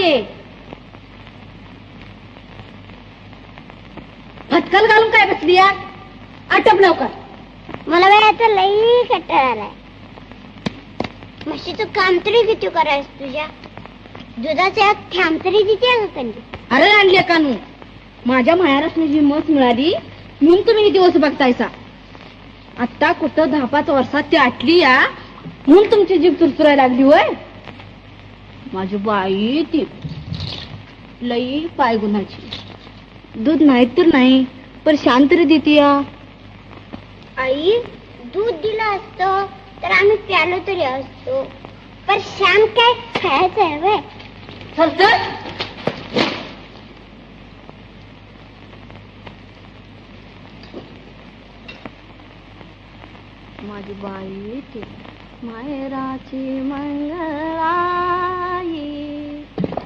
आहे. फटकल घालून काय बसली या? आटप लवकर. मला वेळाचा लई कंटाळा आलाय. म्हशीचं काम तरी किती करायचं तुझ्या? दुधाचा एक थांब तरी देते का कधी? अरे आणले कानू, माझ्या माहेरासनी जी मस मिळाली म्हणून तुम्ही दिवस बघतायसा. आता कुठं 10-5 वर्षात ती आटली या म्हणून तुमची जीभ चुरचुरायला लागली होय. माझी बाई ती लई पाय गुणाची. दूध नाही तर नाही पण शांत तरी देते या. आई दूध दिलं असतं तर आम्ही प्यालो तरी असतो, पण श्याम काय खायचं आहे व्हय? चल चल. माझी बाई ती माहेराची मंगळा